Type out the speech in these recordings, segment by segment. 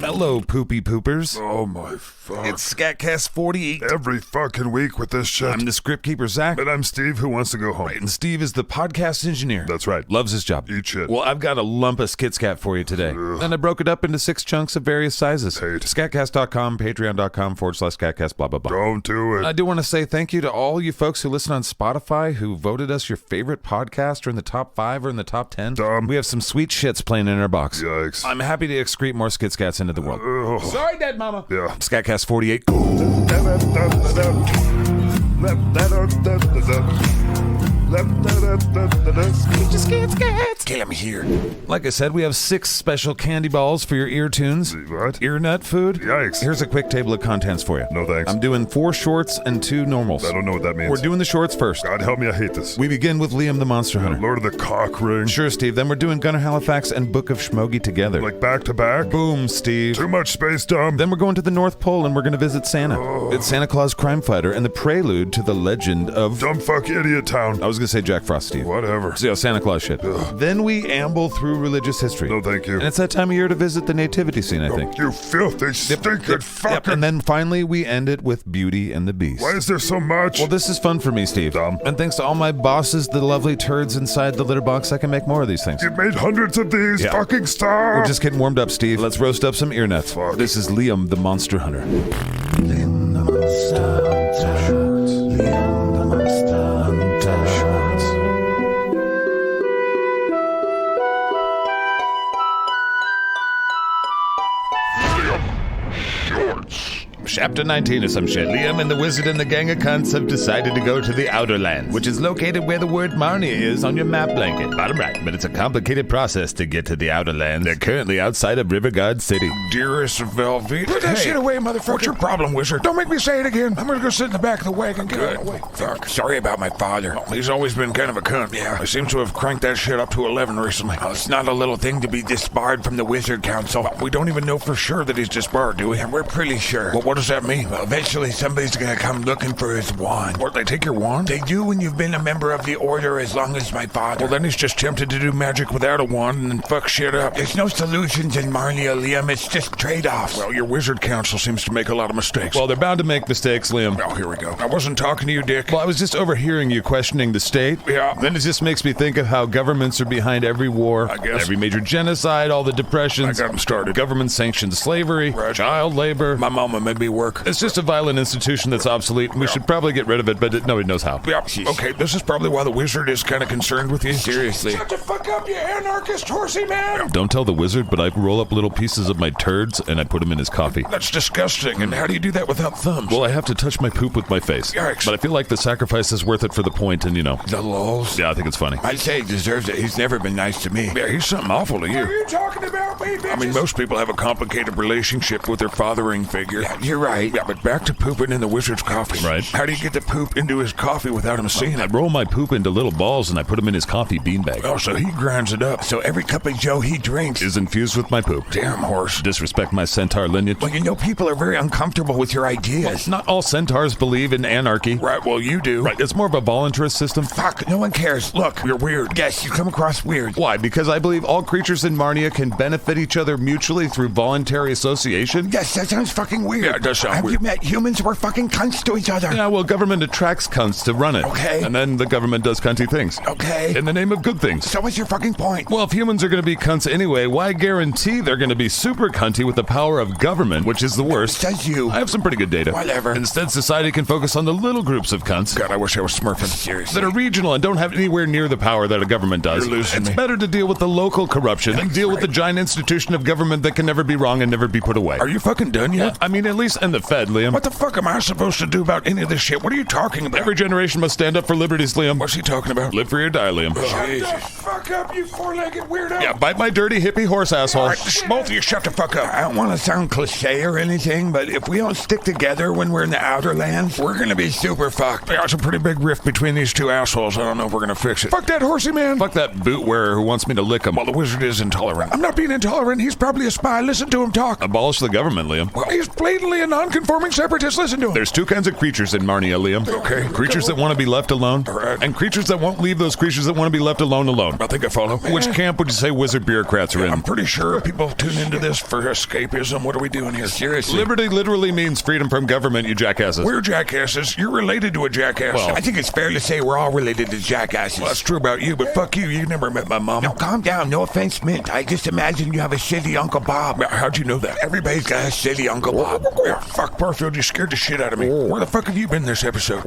Hello, poopy poopers. Oh my fuck. It's SKATCAST 48. Every fucking week with this shit. I'm the script keeper, Zach. And I'm Steve, who wants to go home. Right, and Steve is the podcast engineer. That's right. Loves his job. Eat shit. Well, I've got a lump of SKITSCAT for you today. Ugh. And I broke it up into 6 chunks of various sizes. Hate. SKATCAST.com, patreon.com/SKATCAST, blah, blah, blah. Don't do it. I do want to say thank you to all you folks who listen on Spotify who voted us your favorite podcast or in the top 5 or in the top 10. Dumb. We have some sweet shits playing in our box. Yikes. I'm happy to excrete more SKITSCATs into the world. Ugh. Sorry, Dead Mama. Yeah. SKATCAST 48. Kill him here. Like I said, we have 6 special candy balls for your ear tunes. What? Ear nut food? Yikes. Here's a quick table of contents for you. No thanks. I'm doing 4 shorts and 2 normals. I don't know what that means. We're doing the shorts first. God help me, I hate this. We begin with Liam the Monster Hunter. Lord of the Cock Ring. Sure, Steve. Then we're doing Gunner Halifax and Book of Shmoggie together. Like back to back? Boom, Steve. Too much space, dumb. Then we're going to the North Pole and we're going to visit Santa. Oh. It's Santa Claus Crime Fighter and the prelude to the legend of... Dumb fuck idiot town. I was going to say Jack Frost, Steve. Whatever. So, Santa Claus shit. Ugh. Then we amble through religious history. No thank you. And it's that time of year to visit the nativity scene, I think. You filthy, stinking fucker. And then finally we end it with Beauty and the Beast. Why is there so much? Well, this is fun for me, Steve. Dumb. And thanks to all my bosses, the lovely turds inside the litter box, I can make more of these things. You've made hundreds of these. Yeah. Fucking stop. We're just getting warmed up, Steve. Let's roast up some ear nuts. Fuck. This is Liam the Monster Hunter. Liam the Monster Hunter. Liam the Monster Hunter. Shorts. Chapter 19 or some shit. Liam and the wizard and the gang of cunts have decided to go to the Outer Lands, which is located where the word Marnia is on your map blanket. Bottom right, but it's a complicated process to get to the Outer Lands. They're currently outside of River Guard City. Dearest Velvet. Put that shit away, motherfucker. What's your problem, wizard? Don't make me say it again. I'm gonna go sit in the back of the wagon. Good. Fuck. Sorry about my father. He's always been kind of a cunt. Yeah. I seem to have cranked that shit up to 11 recently. It's not a little thing to be disbarred from the Wizard Council. We don't even know for sure that he's disbarred, do we? We're pretty sure. Well, what does that mean? Well, eventually somebody's gonna come looking for his wand. What, they take your wand? They do when you've been a member of the Order as long as my father. Well, then he's just tempted to do magic without a wand and then fuck shit up. There's no solutions in Marnia, Liam. It's just trade-offs. Well, your Wizard Council seems to make a lot of mistakes. Well, they're bound to make mistakes, Liam. Oh, here we go. I wasn't talking to you, Dick. Well, I was just overhearing you questioning the state. Yeah. Then it just makes me think of how governments are behind every war, I guess. every major genocide, all the depressions. I got 'em started. Government-sanctioned slavery, Right. child labor. My mama made me work. It's just a violent institution that's obsolete, and we should probably get rid of it, but nobody knows how. Yeah, okay, this is probably why the wizard is kind of concerned with you. Seriously. Shut the fuck up, you anarchist horsey man! Don't tell the wizard, but I roll up little pieces of my turds and I put them in his coffee. That's disgusting, and how do you do that without thumbs? Well, I have to touch my poop with my face. Yikes. But I feel like the sacrifice is worth it for the point, and The lulz? yeah, I think it's funny. I'd say he deserves it. He's never been nice to me. Yeah, he's something awful to you. What are you talking about, me, bitches? I mean, most people have a complicated relationship with their fathering figure. Yeah, you're right. Yeah, but back to pooping in the wizard's coffee. Right. How do you get the poop into his coffee without him seeing I it? roll my poop into little balls and I put them in his coffee beanbag. Oh, so he grinds it up. So every cup of joe he drinks Is infused with my poop. Damn horse. Disrespect my centaur lineage. Well, you know, people are very uncomfortable with your ideas. Not all centaurs believe in anarchy. Right, well, you do. Right, it's more of a voluntarist system. Fuck, no one cares. Look, you're weird. Yes, you come across weird. Why? Because I believe all creatures in Marnia can benefit each other mutually through voluntary association? Yes, that sounds fucking weird. Yeah, it does sound Have weird. you met humans? We're fucking cunts to each other. Yeah, well, government attracts cunts to run it. Okay. And then the government does cunty things. Okay. In the name of good things. So what's your fucking point? Well, if humans are going to be cunts anyway, why guarantee they're going to be super cunty with the power of government, which is the worst? Says you. I have some pretty good data. Whatever. Instead, society can focus on the little groups of cunts God, I wish I was smurfing. Seriously. that are regional and don't have anywhere near the power that a government does. You're losing It's me. better to deal with the local corruption than deal with the giant institution of government that can never be wrong and never be put away. Are you fucking done yet? I mean, at least in the Fed, Liam. What the fuck am I supposed to do about any of this shit? What are you talking about? Every generation must stand up for liberties, Liam. What's he talking about? Live free or die, Liam. Shut the fuck up, you four-legged weirdo. Yeah, bite my dirty hippie horse, asshole. All right, just both of you shut the fuck up. I don't want to sound cliche or anything, but if we don't stick together when we're in the Outer Lands, we're gonna be super fucked. There's a pretty big rift between these two assholes. I don't know if we're gonna fix it. Fuck that horsey man. Fuck that boot wearer who wants me to lick him. Well, the wizard is intolerant. I'm not being intolerant. He's probably a spy. Listen to him talk. Abolish the government, Liam. Well, he's blatantly definitely a non-conforming separatist. Listen to him. There's two kinds of creatures in Marnia, Liam. Okay. Creatures that want to be left alone, Alright. and creatures that won't leave those creatures that want to be left alone. I think I follow. Which camp would you say wizard bureaucrats are in? I'm pretty sure people tune into this for escapism. What are we doing here? Seriously. Liberty literally means freedom from government, you jackasses. We're jackasses. You're related to a jackass. Well, I think it's fair to say we're all related to jackasses. Well, that's true about you, but fuck you. You never met my mom. Now, calm down. No offense meant. I just imagine you have a shitty Uncle Bob. How'd you know that? Everybody's got a shitty Uncle Bob. Yeah, fuck, Barfield, you scared the shit out of me. Where the fuck have you been this episode?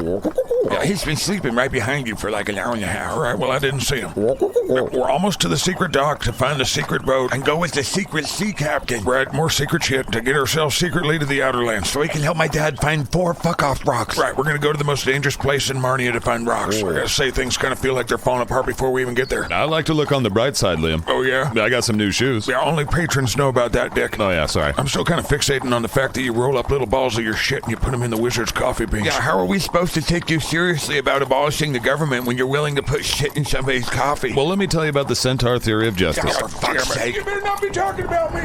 Yeah, he's been sleeping right behind you for like an hour and a half. All right, well, I didn't see him. We're almost to the secret dock to find the secret boat. And go with the secret sea captain. Right, more secret shit to get ourselves secretly to the outer lands. So he can help my dad find 4 fuck-off rocks. Right, we're gonna go to the most dangerous place in Marnia to find rocks. I gotta say, things kind of feel like they're falling apart before we even get there. I like to look on the bright side, Liam. Oh, yeah? I got some new shoes. Yeah, only patrons know about that, Dick. Oh, yeah, sorry. I'm still kind of fixating on the fact that you roll up little balls of your shit and you put them in the wizard's coffee beans. Yeah, how are we supposed to take you seriously about abolishing the government when you're willing to put shit in somebody's coffee? Well, let me tell you about the centaur theory of justice. For fuck's sake. You better not be talking about me.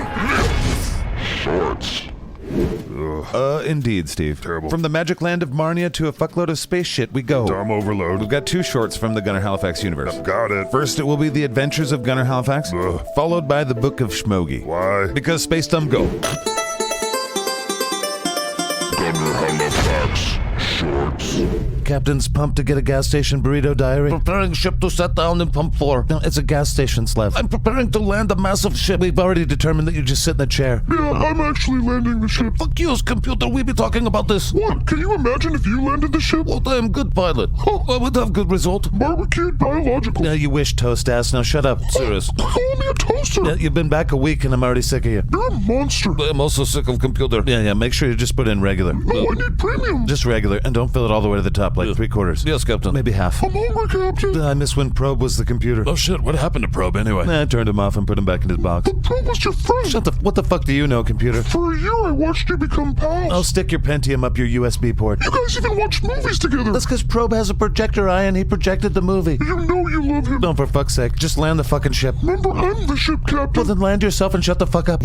Shorts. Indeed, Steve. Terrible. From the magic land of Marnia to a fuckload of space shit we go. Dumb overload. We've got 2 shorts from the Gunner Halifax universe. Got it. First, it will be the Adventures of Gunner Halifax, Ugh. followed by the Book of Shmoggie. Why? Because space dumb go. Gunner Halifax. Shorts. Captain's pumped to get a gas station burrito diary. Preparing ship to set down in pump 4. No, it's a gas station, Slav. I'm preparing to land a massive ship. We've already determined that you just sit in the chair. Yeah, I'm actually landing the ship. Fuck you, computer. We be talking about this. What? Can you imagine if you landed the ship? Well, I am good pilot. I would have good result. Barbecued biological. Yeah, you wish, toast ass. Now shut up. Serious. Call me a toaster. Yeah, you've been back a week and I'm already sick of you. You're a monster. I'm also sick of computer. Yeah, make sure you just put in regular. No, I need premium. Just regular, and don't fill it all the way to the top, like 3/4. Yes, Captain. Maybe half. I'm hungry, Captain. I miss when Probe was the computer. Oh shit, what happened to Probe anyway? I turned him off and put him back in his box. But Probe was your friend. What the fuck do you know, computer? For a year, I watched you become pals. I'll stick your Pentium up your USB port. You guys even watched movies together. That's because Probe has a projector eye and he projected the movie. You know you love him. No, for fuck's sake, just land the fucking ship. Remember, I'm the ship captain. Well, then land yourself and shut the fuck up.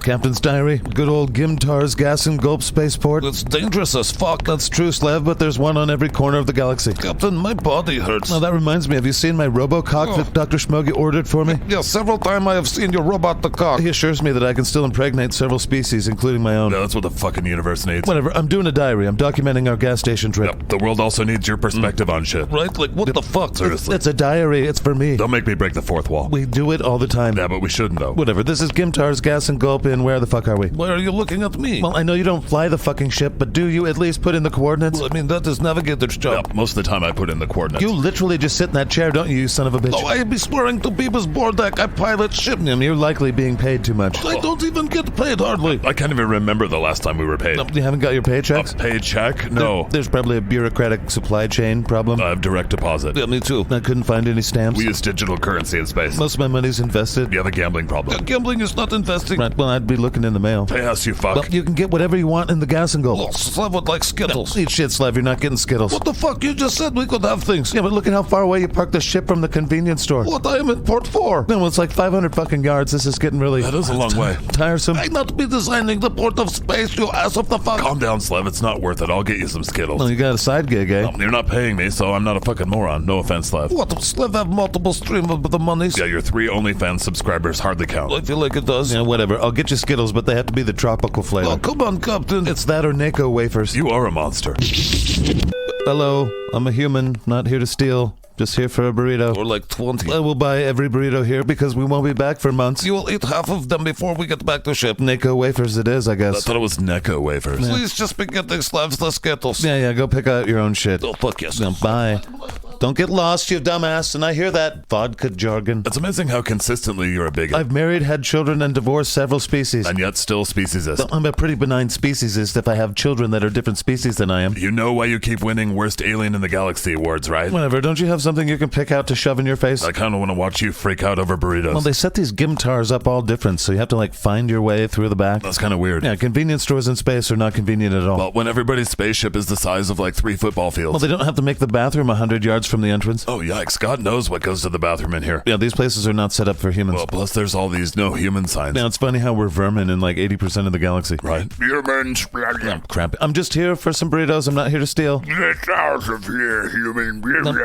Captain's diary. Good old Gimtar's gas and Gulp spaceport. It's dangerous as fuck. That's true, Slav, but there's one on every corner of the galaxy. Captain, my body hurts. Now that reminds me, have you seen my robocock that Dr. Shmoggie ordered for me? Yeah, several times I have seen your robot the cock. He assures me that I can still impregnate several species, including my own. No, that's what the fucking universe needs. Whatever, I'm doing a diary. I'm documenting our gas station trip. Yep, the world also needs your perspective on shit. Right? Like, what the fuck, seriously? It's a diary. It's for me. Don't make me break the fourth wall. We do it all the time. Yeah, but we shouldn't, though. Whatever, this is Gimtar's gas and Gulp in. Where the fuck are we? Why are you looking at me? Well, I know you don't fly the fucking ship, but do you at least put in the coordinates? Well, I mean, that is navigator's job. Yep, most of the time I put in the coordinates. You literally just sit in that chair, don't you, you son of a bitch? Oh, I be swearing to people's board deck. I pilot ship. You're likely being paid too much. I don't even get paid, hardly. I can't even remember the last time we were paid. No, you haven't got your paychecks? A paycheck? No. There's probably a bureaucratic supply chain problem. I have direct deposit. Yeah, me too. I couldn't find any stamps. We use digital currency in space. Most of my money's invested. You have a gambling problem. Gambling is not investing. Right, well, I'd be looking in the mail. Pay us, you fuck. Well, you can get whatever you want in the gas and Gulp. Well, Slav would like Skittles. Eat shit, Slav. You're not getting Skittles. What the fuck? You just said we could have things. Yeah, but look at how far away you parked the ship from the convenience store. What? I am in port 4. No, it's like 500 fucking yards. This is getting really... That is a long way. Tiresome. I not be designing the port of space, you ass of the fuck. Calm down, Slav. It's not worth it. I'll get you some Skittles. Well, you got a side gig, eh? No, you're not paying me, so I'm not a fucking moron. No offense, Slav. What? Slav have multiple streams of the monies? Yeah, your 3 OnlyFans subscribers hardly count. I feel like it does. Yeah, whatever. I'll get you Skittles, but they have to be the tropical flavor. Oh, come on, Captain. It's that or Naco wafers. You are a monster. Hello, I'm a human, not here to steal. Just here for a burrito. Or like 20. I will buy every burrito here because we won't be back for months. You will eat half of them before we get back to ship. Naco wafers it is, I I guess. thought it was Necco wafers. Yeah. Please just be getting Slavs the Skittles. Yeah, go pick out your own shit. Oh, fuck yes. No, bye. Don't get lost, you dumbass. And I hear that vodka jargon. It's amazing how consistently you're a bigot. I've married, had children, and divorced several species. And yet still speciesist. I'm a pretty benign speciesist if I have children that are different species than I am. You know why you keep winning Worst Alien in the Galaxy awards, right? Whatever, don't you have something you can pick out to shove in your face? I kind of want to watch you freak out over burritos. Well, they set these Gimtars up all different, so you have to, like, find your way through the back. That's kind of weird. Yeah, convenience stores in space are not convenient at all. Well, when everybody's spaceship is the size of like 3 football fields. Well, they don't have to make the bathroom 100 yards from the entrance. Oh, yikes. God knows what goes to the bathroom in here. Yeah, these places are not set up for humans. Well, plus there's all these no human signs. Now, it's funny how we're vermin in like 80% of the galaxy. Right? Humans, Crap. I'm just here for some burritos. I'm not here to steal. get out of here, human.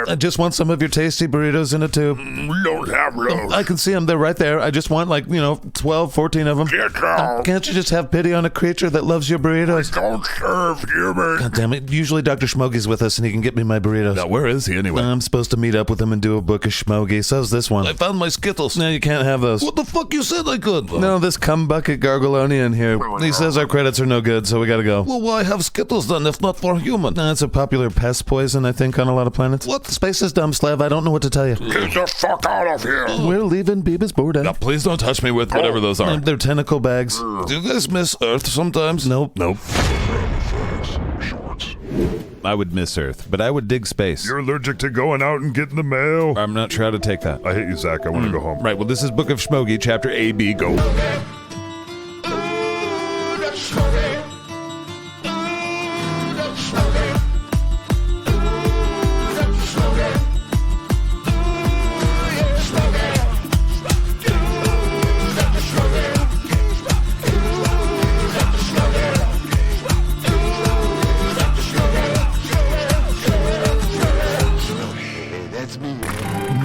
I just want some of your tasty burritos in a tube. We don't have those. I can see them. They're right there. I just want 12, 14 of them. Get out. Can't you just have pity on a creature that loves your burritos? Don't serve human. God damn it. Usually Dr. Shmoggie's with us and he can get me my burritos. Now, where is he anyway? I'm supposed to meet up with him and do a book of Shmoggie. So's this one. I found my Skittles. No, you can't have those. What the fuck you said I could? No, this cum bucket Gargolonian here. He says our credits are no good, so we gotta go. Well, why have Skittles then if not for human? It's a popular pest poison, I think, on a lot of planets. What? Space is dumb, Slav. I don't know what to tell you. Get the fuck out of here. We're leaving Beavis Bourdain. Now, please don't touch me with whatever those are. They're tentacle bags. Do you guys miss Earth sometimes? Nope. Shorts. I would miss Earth, but I would dig space. You're allergic to going out and getting the mail. I'm not sure how to take that. I hate you, Zach. I want to go home. Right, well, this is Book of Shmoggie, Chapter A-B, go.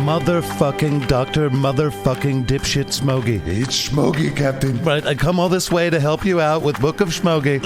Motherfucking Dr. Motherfucking Dipshit Shmoggie. It's Shmoggie, Captain. Right, I come all this way to help you out with Book of Shmoggie.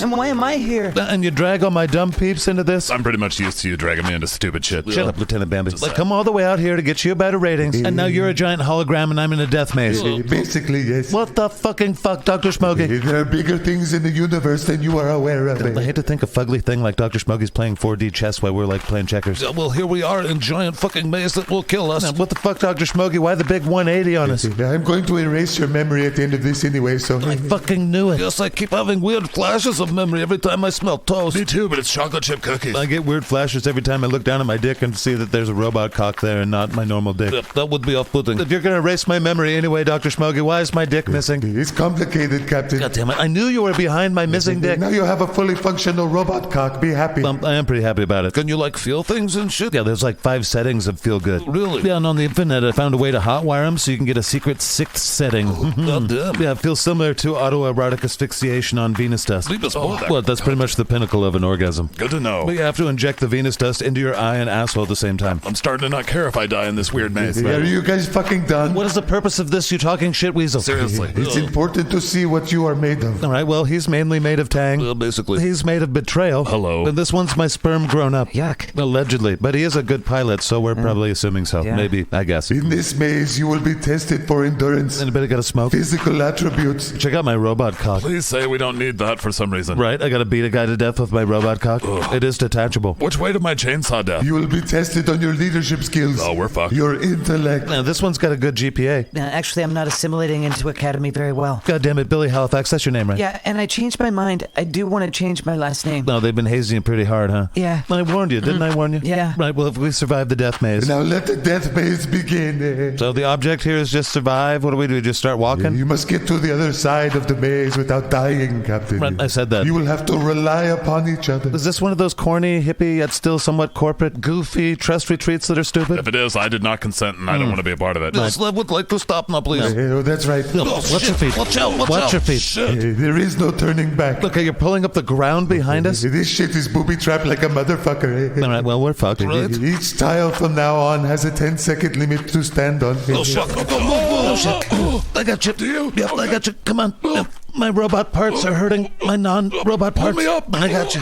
And why am I here? And you drag all my dumb peeps into this? I'm pretty much used to you dragging me into stupid shit. Shut up, Lieutenant Bambi. I come all the way out here to get you better ratings, and now you're a giant hologram and I'm in a death maze. Basically, yes. What the fucking fuck, Dr. Shmoggie? There are bigger things in the universe than you are aware of. I hate to think a fugly thing like Dr. Shmoggie's playing 4D chess while we're like playing checkers. Well, here we are in giant fucking maze that will kill us. Now, what the fuck, Dr. Shmoggie? Why the big 180 on us? I'm going to erase your memory at the end of this anyway, so... I fucking knew it. Yes, I keep having weird flashes of memory every time I smell toast. Me too, but it's chocolate chip cookies. I get weird flashes every time I look down at my dick and see that there's a robot cock there and not my normal dick. Yep, that would be off-putting. If you're gonna erase my memory anyway, Dr. Shmoggie, why is my dick missing? It's complicated, Captain. God damn it, I knew you were behind my missing dick. Now you have a fully functional robot cock. Be happy. I am pretty happy about it. Can you, like, feel things and shit? Yeah, there's like 5 settings of feel good. Really? Yeah, and on the internet I found a way to hotwire them so you can get a secret 6th setting. God damn. Yeah, it feels similar to autoerotic asphyxiation on Venus dust. Venus dust. Well, that's pretty much the pinnacle of an orgasm. Good to know. But you have to inject the Venus dust into your eye and asshole at the same time. I'm starting to not care if I die in this weird maze. Are you guys fucking done? What is the purpose of this, you talking shit weasel? Seriously. It's important to see what you are made of. All right, well, he's mainly made of tang. Well, basically. He's made of betrayal. Hello. And this one's my sperm grown up. Yuck. Allegedly. But he is a good pilot, so we're probably assuming so. Yeah. Maybe, I guess. In this maze, you will be tested for endurance, Anybody got a smoke? physical attributes. Check out my robot cock. Please say we don't need that for some reason. Right, I gotta beat a guy to death with my robot cock. It is detachable. Which way to my chainsaw death? You will be tested on your leadership skills. Oh, we're fucked. Your intellect. Now, this one's got a good GPA. Actually, I'm not assimilating into Academy very well. God damn it, Billy Halifax, that's your name, right? Yeah, and I changed my mind. I do want to change my last name. No, they've been hazing you pretty hard, huh? Yeah. I warned you, didn't I warn you? Yeah. Right, well, if we survive the death maze. Now let the death maze begin. So the object here is just survive? What do? Just start walking? You must get to the other side of the maze without dying, Captain. Right, I said that. You will have to rely upon each other. Is this one of those corny, hippie, yet still somewhat corporate, goofy trust retreats that are stupid? If it is, I did not consent and I don't want to be a part of it. Right. Slav would like to stop now, please. Oh, that's right. Watch your feet. Watch out, Watch your feet. Shit. There is no turning back. Look, you're pulling up the ground behind us? This shit is booby-trapped like a motherfucker. All right, well, we're fucked. Right. Each tile from now on has a 10-second limit to stand on. Oh, shit. Oh, shit. I got you. Do you? Yep, I got you. Come on. Yep. My robot parts are hurting my non-robot parts. me up. I got you.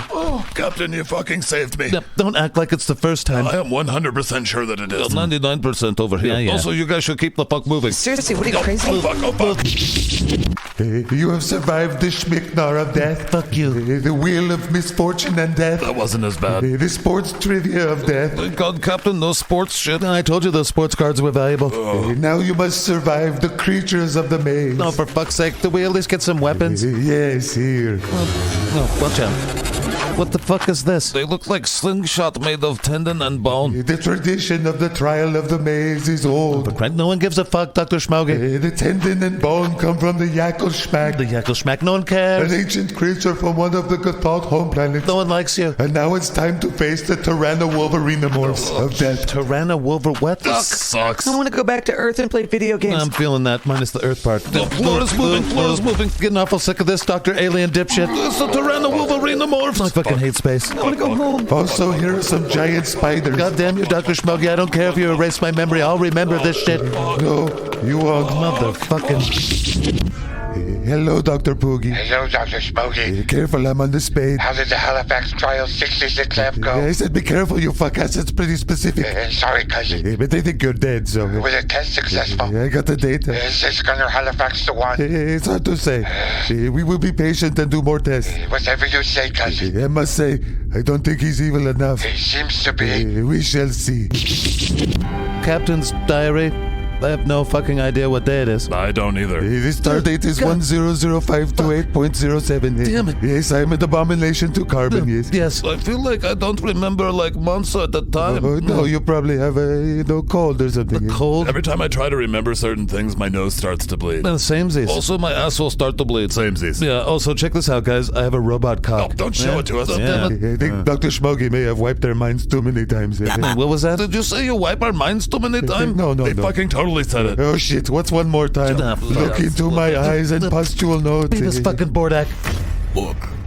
Captain, you fucking saved me. Yep, don't act like it's the first time. I am 100% sure that it is. 99% over here. Yeah. Also, you guys should keep the fuck moving. Seriously, what are you crazy? Oh, fuck, oh, fuck. You have survived the Schmicknar of death. Fuck you. The wheel of misfortune and death. That wasn't as bad. The sports trivia of death. Thank God, Captain, no sports shit. I told you those sports cards were valuable. Now you must survive the creatures of the maze. No, for fuck's sake, do we at least get some weapons? Yes, here. Oh, watch out. What the fuck is this? They look like slingshot made of tendon and bone. The tradition of the trial of the maze is old. Right? No one gives a fuck, Dr. Shmoggie. The tendon and bone come from the Yakel-Schmack, The Yakel-Schmack, no one an cares. ancient creature from one of the Gthalt home planets. No one likes you. And now it's time to face the Tyranno-Wolverinemorphs of death. Tyranno-Wolver, what? I want to go back to Earth and play video games. I'm feeling that, minus the Earth part. The floor is moving. Getting awful sick of this, Dr. Alien dipshit. It's the Tyranno-Wolverinemorphs. I fucking hate space. I want to go home. Also, here are some giant spiders. God damn you, Dr. Shmoggie. I don't care if you erase my memory. I'll remember this shit. No, you won't. Motherfucking... Hello, Dr. Poogie. Hello, Dr. Shmoggie. Careful, I'm on the spade. How did the Halifax Trial 66F go? I said be careful, you fuck-ass. It's pretty specific. Sorry, cousin. But they think you're dead, so... Was the test successful? I got the data. Is this Gunner Halifax the one? It's hard to say. We will be patient and do more tests. Whatever you say, cousin. I must say, I don't think he's evil enough. He seems to be. We shall see. Captain's diary. I have no fucking idea what day it is. I don't either. The star date is 100528.07. Damn it. Yes, I'm an abomination to carbon, yes. Yes, I feel like I don't remember like months at a time. Oh, no, you probably have a cold or something. A cold? Every time I try to remember certain things, my nose starts to bleed. Samesies. Also, my ass will start to bleed. Samesies. Yeah, also check this out, guys. I have a robot cock. Oh, don't show it to us. Yeah. I think Dr. Shmoggie may have wiped their minds too many times. What was that? Did you say you wipe our minds too many times? No. They fucking totally said it. Oh shit, what's one more time? Shut up. Look into my eyes and pustule notes. Beavis fucking Bordak.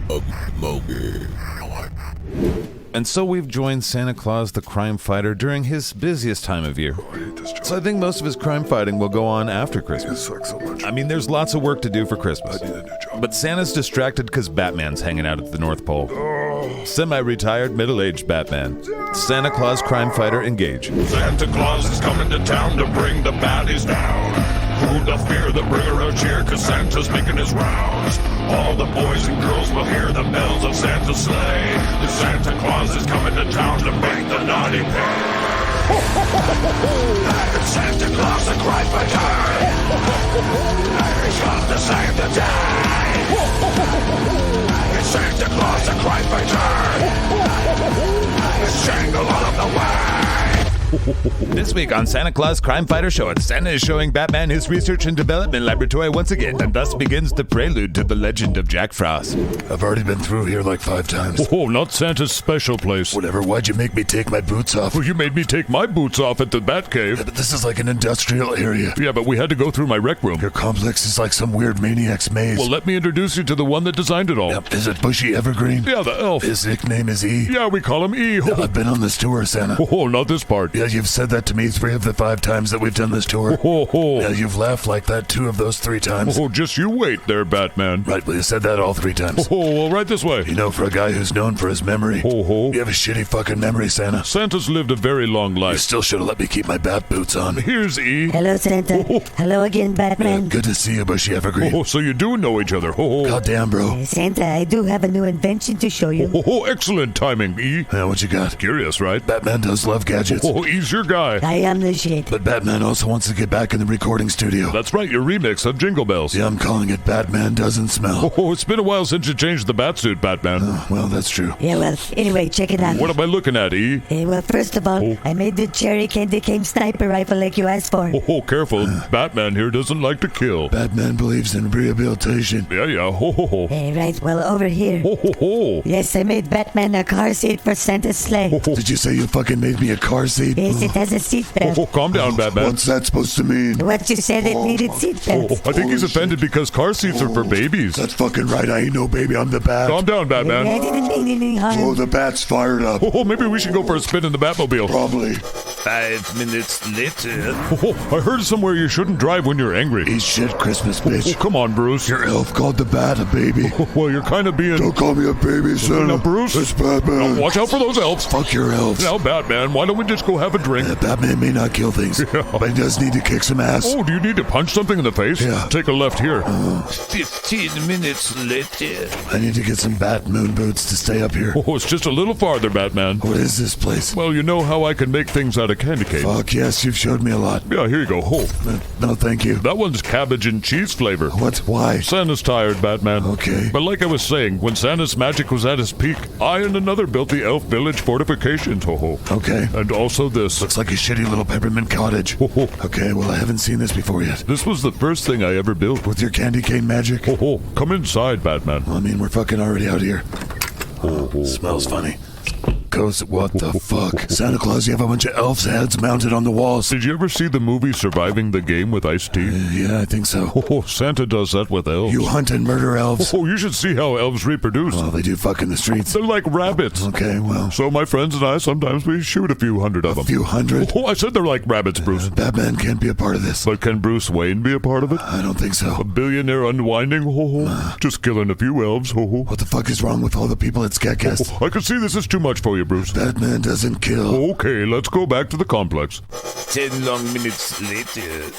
Shmoggie. And so we've joined Santa Claus the crime fighter during his busiest time of year. So I think most of his crime fighting will go on after Christmas. Sucks so much. I mean, there's lots of work to do for Christmas. I need a new job. But Santa's distracted because Batman's hanging out at the North Pole. Semi-retired, middle-aged Batman. Santa Claus crime fighter, engage. Santa Claus is coming to town to bring the baddies down. Who the fear, the bringer of cheer, cause Santa's making his rounds. All the boys and girls will hear the bells of Santa's sleigh. The Santa Claus is coming to town to make the naughty pay. And Santa Claus, the crime fighter, he's come to save the day. It's Santa Claus, the crime fighter, it's Jingle all of the way. This week on Santa Claus Crime Fighter Show, Santa is showing Batman his research and development laboratory once again, and thus begins the prelude to the legend of Jack Frost. I've already been through here like 5 times. Oh, not Santa's special place. Whatever, why'd you make me take my boots off? Well, you made me take my boots off at the Batcave. Yeah, but this is like an industrial area. Yeah, but we had to go through my rec room. Your complex is like some weird maniac's maze. Well, let me introduce you to the one that designed it all. Yep, is it Bushy Evergreen? Yeah, the elf. His nickname is E. Yeah, we call him E. Yeah, I've been on this tour, Santa. Oh, not this part. Yeah, you've said that to me 3 of the 5 times that we've done this tour. Yeah, you've laughed like that 2 of those 3 times. Oh, just you wait there, Batman. Right, well, you said that all 3 times. Oh, well, right this way. You know, for a guy who's known for his memory, you have a shitty fucking memory, Santa. Santa's lived a very long You life. still should have let me keep my bat boots on. Here's E. Hello, Santa. Hello again, Batman. Good to see you, Bushy Evergreen. Oh, so you do know each other. Goddamn, bro. Santa, I do have a new invention to show you. Oh, excellent timing, E. Yeah, what you got? Curious, right? Batman does love gadgets. Oh, E's your guy. I am the shit. But Batman also wants to get back in the recording studio. That's right, your remix of Jingle Bells. Yeah, I'm calling it Batman Doesn't Smell. Oh, it's been a while since you changed the batsuit, Batman. Well, that's true. Yeah, well, anyway, check it out. What am I looking at, E? Well, first of all, I made the cherry candy cane sniper rifle like you asked for. Oh, careful. Batman here doesn't like to kill. Batman believes in rehabilitation. Yeah. Ho. Right, well, over here. Ho. Yes, I made Batman a car seat for Santa's sleigh. Did you say you fucking made me a car seat? Yes, it has a seatbelt. Oh, calm down, Batman. What's that supposed to mean? What you said it needed Oh, seatbelts. I think he's offended because car seats are for babies. That's fucking right. I ain't no baby. I'm the bat. Calm down, I Batman. didn't mean any harm. Oh, the bat's fired up. Oh, maybe we should go for a spin in the Batmobile. Probably. 5 minutes later. Oh, I heard somewhere you shouldn't drive when you're angry. Eat shit, Christmas Oh, bitch. come on, Bruce. Your elf called the bat a baby. Well, you're kind of being... Don't call me a baby, Santa. Now, Bruce. It's Batman. Now, watch out for those elves. Fuck your elves. Now, Batman, why don't we just go have a drink? Batman may not kill things, but he does need to kick some ass. Oh, do you need to punch something in the face? Yeah. Take a left here. 15 minutes later. I need to get some bat moon boots to stay up here. Oh, it's just a little farther, Batman. What is this place? Well, you know how I can make things out of a candy cane. Fuck yes, you've showed me a lot. Yeah, here you go. Oh. No, thank you. That one's cabbage and cheese flavor. What? Why? Santa's tired, Batman. Okay. But like I was saying, when Santa's magic was at its peak, I and another built the elf village fortifications. Ho-ho. Okay. And also this. Looks like a shitty little peppermint cottage. Ho-ho. Okay, well, I haven't seen this before yet. This was the first thing I ever built. With your candy cane magic? Ho-ho. Come inside, Batman. Well, I mean, we're fucking already out here. Ho-ho. Smells funny. What the fuck? Santa Claus, you have a bunch of elves' heads mounted on the walls. Did you ever see the movie Surviving the Game with Ice-T? Yeah, I think so. Oh, Santa does that with elves. You hunt and murder elves? Oh, you should see how elves reproduce. Well, they do fuck in the streets. They're like rabbits. Okay, well. So my friends and I, sometimes we shoot a few hundred of them. A few hundred? Oh, I said they're like rabbits, Bruce. Batman can't be a part of this. But can Bruce Wayne be a part of it? I don't think so. A billionaire unwinding? Ho-ho. Just killing a few elves? Ho-ho. What the fuck is wrong with all the people at SKATCAST? I can see this is too much for you, Bruce. Batman doesn't kill. Okay, let's go back to the complex. 10 long minutes later.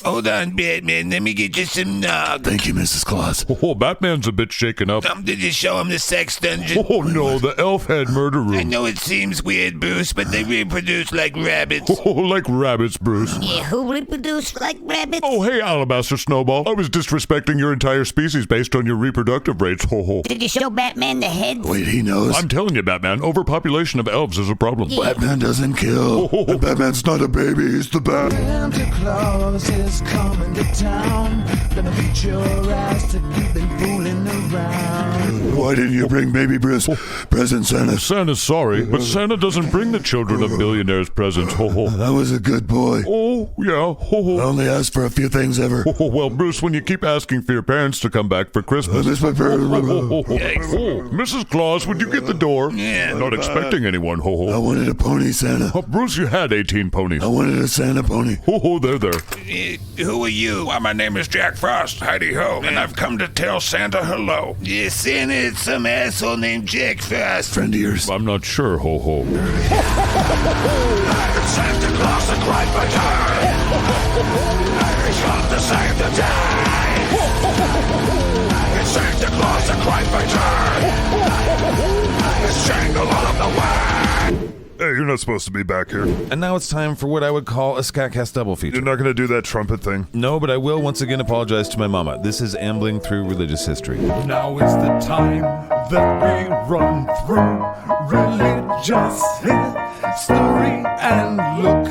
Hold on, Batman. Let me get you some nog. Thank you, Mrs. Claus. Oh, Batman's a bit shaken up. Did you show him the sex dungeon? Oh, no, the elf head murder room. I know it seems weird, Bruce, but they reproduce like rabbits. Oh, like rabbits, Bruce. Yeah, who reproduce like rabbits? Oh, hey, Alabaster Snowball. I was disrespecting your entire species based on your reproductive rates. Ho, ho. Did you show Batman the heads? Wait, he knows? I'm telling you, Batman, overpopulation of elves is a problem. Yeah. Batman doesn't kill. And Batman's not a baby, he's the bat. Santa Claus is coming to town. Gonna beat your ass if you've been fooling around. Why didn't you bring baby Bruce presents, Santa? Santa's sorry, but Santa doesn't bring the children of billionaires presents. Ho, ho. That was a good boy. Oh, yeah. Ho, ho. I only asked for a few things ever. Oh, well, Bruce, when you keep asking for your parents to come back for Christmas. I miss my parents. Mrs. Claus, would you get the door? Yeah. Not expecting anyone, ho, ho. I wanted a pony, Santa. Oh, Bruce, you had 18 ponies. I wanted a Santa pony. Ho, ho, there. Who are you? Why, my name is Jack Frost. Heidi-ho. And I've come to tell Santa hello. Yeah, Santa, it's some asshole named Jack Frost. Friend of yours. I'm not sure, ho, ho. Santa Claus and cried by time. He's come to save the day. It's Santa Claus and cried by time. It's jangle all of the way. Hey, you're not supposed to be back here. And now it's time for what I would call a SKATCAST double feature. You're not going to do that trumpet thing? No, but I will once again apologize to my mama. This is Ambling Through Religious History. Now is the time that we run through religious history and look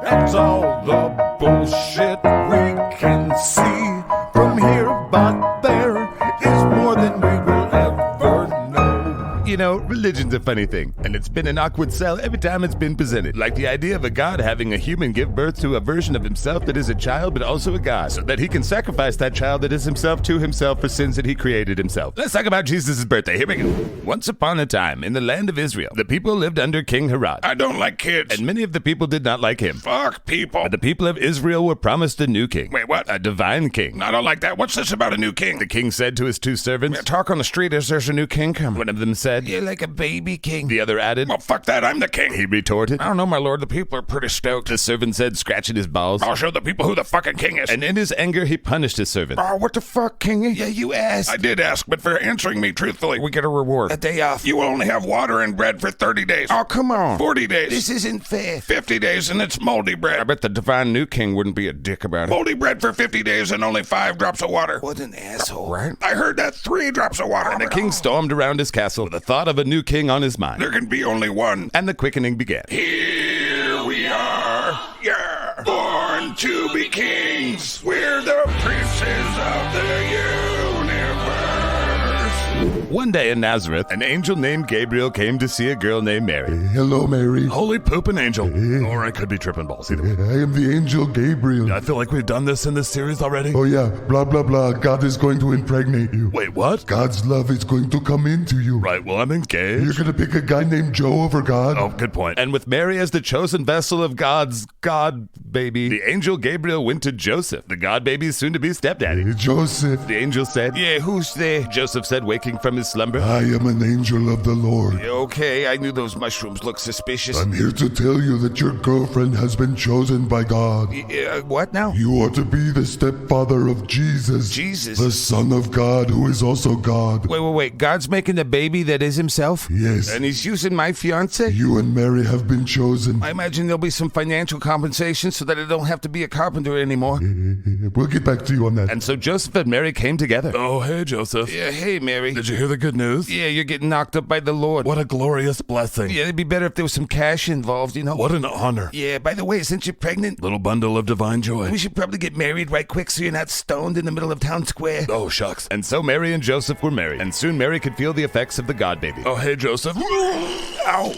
at all the bullshit we can see from here, but there is more than we will ever know. You know, religion's a funny thing, and it's been an awkward sell every time it's been presented. Like the idea of a god having a human give birth to a version of himself that is a child but also a god, so that he can sacrifice that child that is himself to himself for sins that he created himself. Let's talk about Jesus' birthday. Here we go. Once upon a time, in the land of Israel, the people lived under King Herod. I don't like kids. And many of the people did not like him. Fuck people. But the people of Israel were promised a new king. Wait, what? A divine king. I don't like that. What's this about a new king? The king said to his two servants, Yeah, talk on the street as there's a new king coming. one of them said, You're like a baby king. The other added, Well, fuck that. I'm the king. He retorted. I don't know, my lord. The people are pretty stoked. The servant said, scratching his balls. I'll show the people who the fucking king is. And in his anger, he punished his servant. Oh, what the fuck, kingy? Yeah, you asked. I did ask, but for answering me truthfully, we get a reward. A day off. You will only have water and bread for 30 days. Oh, come on. 40 days. This isn't fair. 50 days, and it's moldy bread. I bet the divine new king wouldn't be a dick about it. Moldy bread for 50 days and only 5 drops of water. What an asshole. Right? I heard that 3 drops of water. And the king stormed around his castle with the thought of a new king on his mind. There can be only one. And the quickening began. Here we are. Yeah. Born to be kings. We're the princes of the universe. One day in Nazareth, an angel named Gabriel came to see a girl named Mary. Hello, Mary. Holy poopin' angel. Or I could be tripping balls. Either way. I am the angel Gabriel. I feel like we've done this in this series already. Oh yeah, blah blah blah. God is going to impregnate you. Wait, what? God's love is going to come into you. Right, well, I'm engaged. You're gonna pick a guy named Joe over God. Oh, good point. And with Mary as the chosen vessel of God's God baby, the angel Gabriel went to Joseph, the God baby's soon-to-be stepdaddy. Joseph. The angel said, Yeah, who's there? Joseph said, waking from his his slumber. I am an angel of the Lord. Okay, I knew those mushrooms looked suspicious. I'm here to tell you that your girlfriend has been chosen by God. What now? You are to be the stepfather of Jesus. Jesus? The Son of God, who is also God. Wait. God's making a baby that is himself? Yes. And he's using my fiance? You and Mary have been chosen. I imagine there'll be some financial compensation so that I don't have to be a carpenter anymore. We'll get back to you on that. And so Joseph and Mary came together. Oh, hey, Joseph. Yeah, hey, Mary. Did you hear the good news? Yeah, you're getting knocked up by the Lord. What a glorious blessing. Yeah, it'd be better if there was some cash involved, you know? What an honor. Yeah, by the way, since you're pregnant, Little bundle of divine joy. we should probably get married right quick so you're not stoned in the middle of town square. Oh, shucks. And so Mary and Joseph were married, and soon Mary could feel the effects of the God baby. Oh, hey, Joseph. Ow.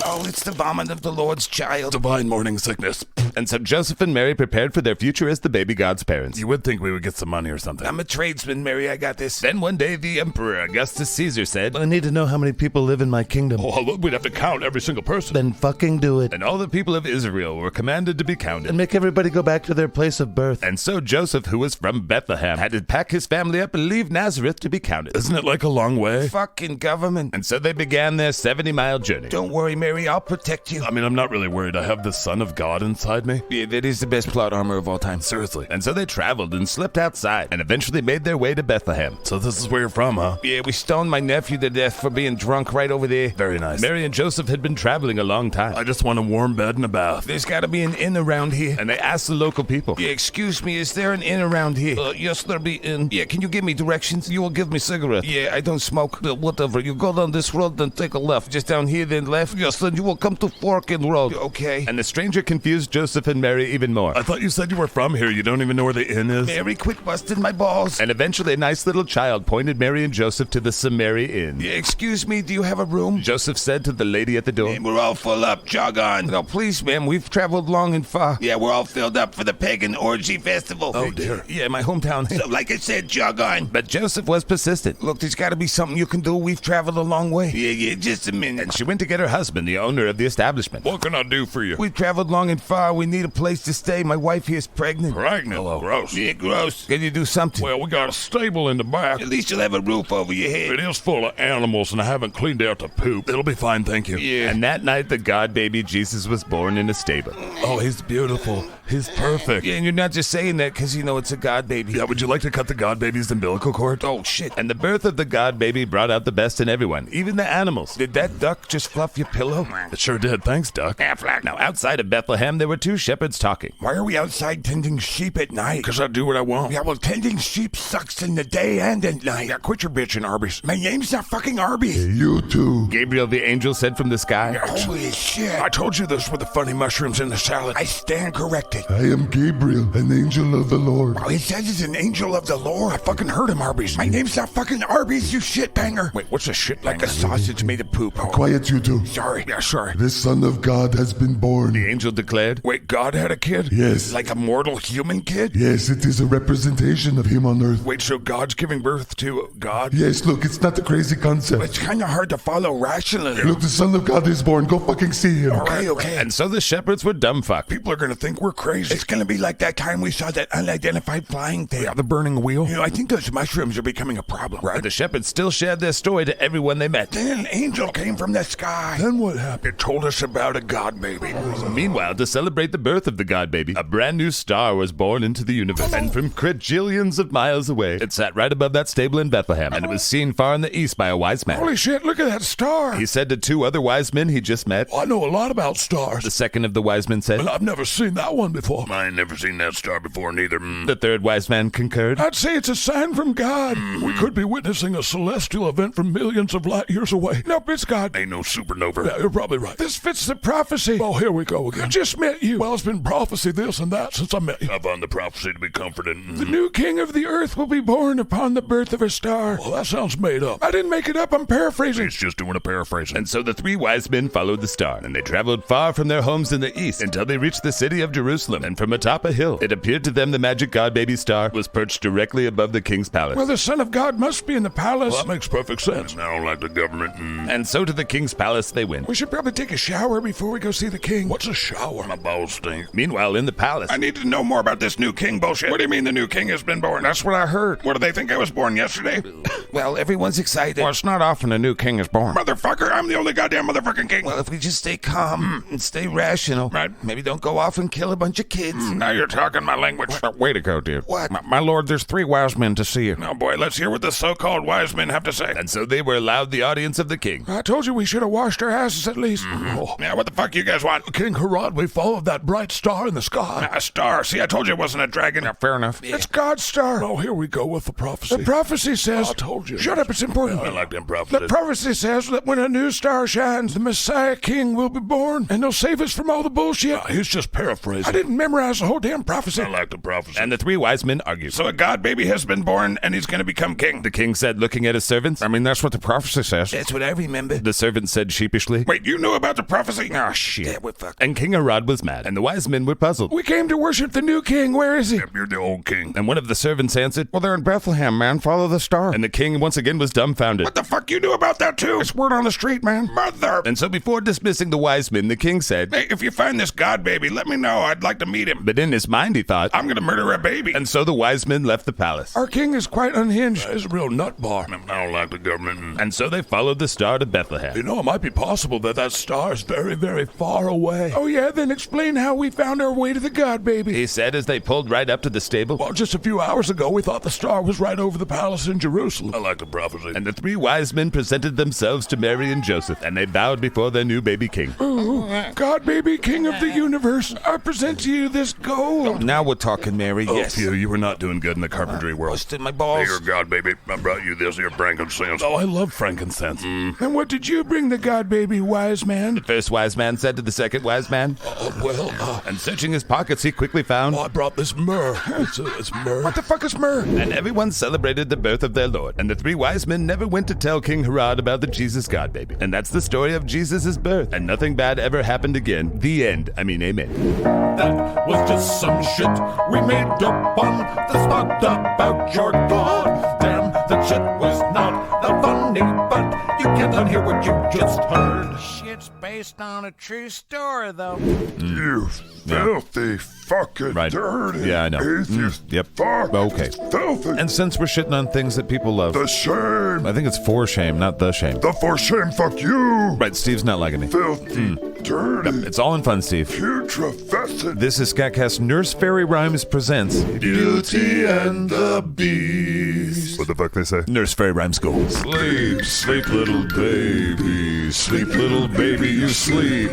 Oh, it's the vomit of the Lord's child. Divine morning sickness. And so Joseph and Mary prepared for their future as the baby God's parents. You would think we would get some money or something. I'm a tradesman, Mary. I got this. Then one day the Emperor Augustus Caesar said, I need to know how many people live in my kingdom. Oh, we'd have to count every single person. Then fucking do it. And all the people of Israel were commanded to be counted. And make everybody go back to their place of birth. And so Joseph, who was from Bethlehem, had to pack his family up and leave Nazareth to be counted. Isn't it like a long way? Fucking government. And so they began their 70-mile journey. Don't worry, Mary. I'll protect you. I mean, I'm not really worried. I have the Son of God inside me. Yeah, that is the best plot armor of all time. Seriously. And so they traveled and slipped outside and eventually made their way to Bethlehem. So this is where you're from, huh? Yeah, we stoned my nephew to death for being drunk right over there. Very nice. Mary and Joseph had been traveling a long time. I just want a warm bed and a bath. There's got to be an inn around here. And they asked the local people. Yeah, excuse me, is there an inn around here? Yes, there be inn. Yeah, can you give me directions? You will give me cigarette. Yeah, I don't smoke. Whatever. You go down this road, then take a left. Just down here, then left. Yes, then you will come to Forkin Road. Okay. And the stranger confused Joseph and Mary even more. I thought you said you were from here. You don't even know where the inn is? Mary, quit busting my balls. And eventually a nice little child pointed Mary and Joseph to the Samaria Inn. Yeah, excuse me, do you have a room? Joseph said to the lady at the door. We're all full up. Jog on. No, please, ma'am. We've traveled long and far. Yeah, we're all filled up for the pagan orgy festival. Oh, dear. Yeah, my hometown. So, like I said, jog on. But Joseph was persistent. Look, there's got to be something you can do. We've traveled a long way. Yeah, just a minute. And she went to get her husband, the owner of the establishment. What can I do for you? We've traveled long and far. We need a place to stay. My wife here's pregnant. Pregnant? Hello. Gross. Yeah, gross. Can you do something? Well, we got a stable in the back. At least you'll have a roof over your head. It is full of animals, and I haven't cleaned out the poop. It'll be fine, thank you. Yeah. And that night, the God baby Jesus was born in a stable. Oh, he's beautiful. He's perfect. Yeah, and you're not just saying that because you know it's a God baby. Yeah, would you like to cut the God baby's umbilical cord? Oh, shit. And the birth of the God baby brought out the best in everyone, even the animals. Did that duck just fluff your pillow? It sure did. Thanks, duck. Now, outside of Bethlehem, there were two shepherds talking. Why are we outside tending sheep at night? Because I do what I want. Yeah, well, tending sheep sucks in the day and at night. Yeah, quit your bitching, Arby's. My name's not fucking Arby's. Hey, you too. Gabriel the angel said from the sky. Holy shit. I told you this with the funny mushrooms in the salad. I stand corrected. I am Gabriel, an angel of the Lord. Oh, he says he's an angel of the Lord. I fucking heard him, Arby's. My name's not fucking Arby's, you shitbanger. Wait, what's a shit Like a sausage made of poop. Oh, Quiet, you two. sorry. Yeah, sorry. The Son of God has been born. The angel declared. Wait, God had a kid? Yes. Like a mortal human kid? Yes, it is a representation of him on earth. Wait, so God's giving birth to God? Yes, look, it's not a crazy concept. It's kind of hard to follow rationally. Look, the Son of God is born. Go fucking see him. Okay. And so the shepherds were dumbfucked. People are going to think we're crazy. It's gonna be like that time we saw that unidentified flying thing. Yeah, the burning wheel. You know, I think those mushrooms are becoming a problem. But the shepherds still shared their story to everyone they met. Then an angel came from the sky. Then what happened? It told us about a God baby. Meanwhile, to celebrate the birth of the God baby, a brand new star was born into the universe. And from quadrillions of miles away, it sat right above that stable in Bethlehem. And it was seen far in the east by a wise man. Holy shit, look at that star. He said to two other wise men he just met. I know a lot about stars. The second of the wise men said. But I've never seen that one before. I ain't never seen that star before neither. The third wise man concurred. I'd say it's a sign from God. We could be witnessing a celestial event from millions of light years away. Nope, it's God. Ain't no supernova. Yeah, you're probably right. This fits the prophecy. Oh, here we go again. I just met you. Well, it's been prophecy this and that since I met you. I found the prophecy to be comforting. The new king of the earth will be born upon the birth of a star. Well, that sounds made up. I didn't make it up. I'm paraphrasing. It's just doing a paraphrasing. And so the three wise men followed the star, and they traveled far from their homes in the east until they reached the city of Jerusalem. And from atop a hill, it appeared to them the magic God baby star was perched directly above the king's palace. Well, the Son of God must be in the palace. Well, that makes perfect sense. I don't like the government. And so to the king's palace they went. We should probably take a shower before we go see the king. What's a shower? My balls stink. Meanwhile, in the palace. I need to know more about this new king bullshit. What do you mean the new king has been born? That's what I heard. What, do they think I was born yesterday? Well, everyone's excited. Well, it's not often a new king is born. Motherfucker, I'm the only goddamn motherfucking king. Well, if we just stay calm and stay rational, right? Maybe don't go off and kill a bunch of kids. Now you're talking my language. Way to go, dude. What? My lord, there's 3 wise men to see you. Oh boy, let's hear what the so-called wise men have to say. And so they were allowed the audience of the king. I told you we should have washed our asses at least. Oh. Yeah, what the fuck you guys want? King Herod, we followed that bright star in the sky. A star. See, I told you it wasn't a dragon. Yeah, fair enough. Yeah. It's God's star. Oh, here we go with the prophecy. The prophecy says... I told you. Shut up, it's important. I like them prophecies. The prophecy says that when a new star shines, the Messiah King will be born, and he'll save us from all the bullshit. He's just paraphrasing. I didn't memorize the whole damn prophecy. I like the prophecy. And the 3 wise men argued. So a god baby has been born, and he's going to become king. The king said, looking at his servants. I mean, that's what the prophecy says. That's what I remember. The servant said sheepishly. Wait, you knew about the prophecy? Oh, shit. Yeah, we're fucked. And King Herod was mad, and the wise men were puzzled. We came to worship the new king. Where is he? Yep, you're the old king. And one of the servants answered, Well, they're in Bethlehem, man. Follow the star. And the king once again was dumbfounded. What the fuck you knew about that too? It's word on the street, man. Mother. And so before dismissing the wise men, the king said, Hey, if you find this god baby, let me know. I'd like to meet him. But in his mind he thought, I'm going to murder a baby. And so the wise men left the palace. Our king is quite unhinged. He's a real nut bar. I don't like the government. And so they followed the star to Bethlehem. You know, it might be possible that star is very, very far away. Oh, yeah? Then explain how we found our way to the god baby. He said as they pulled right up to the stable. Well, just a few hours ago, we thought the star was right over the palace in Jerusalem. I like the prophecy. And the 3 wise men presented themselves to Mary and Joseph, and they bowed before their new baby king. God baby king of the universe, I present to you this gold. Now we're talking, Mary. Oh, Yes. Phew, you were not doing good in the carpentry world. Busted my balls. Here, god baby. I brought you this here frankincense. Oh, I love frankincense. And what did you bring the god baby, wise man? The first wise man said to the second wise man. And searching his pockets, he quickly found. I brought this myrrh. It's myrrh. What the fuck is myrrh? And everyone celebrated the birth of their Lord. And the 3 wise men never went to tell King Herod about the Jesus God baby. And that's the story of Jesus' birth. And nothing bad ever happened again. The end. I mean, amen. That was just some shit we made up on the spot about your god. Damn, that shit was not that funny, but you can't unhear what you just heard. Shit's based on a true story, though. You filthy fucking dirty Yeah, I know. atheist. Yep. Fuck. Okay. Filthy. And since we're shitting on things that people love, The shame. I think it's for shame, not the shame. The for shame. Fuck you. Right, Steve's not liking me. Filthy. Dirty. It's all in fun, Steve. Putrescent. This is SKATCAST Nurse Fairy Rhymes presents Beauty and the Beast. What the fuck they say? Nurse Fairy Rhymes Go. Sleep, sleep, little baby. Sleep, little baby, you sleep.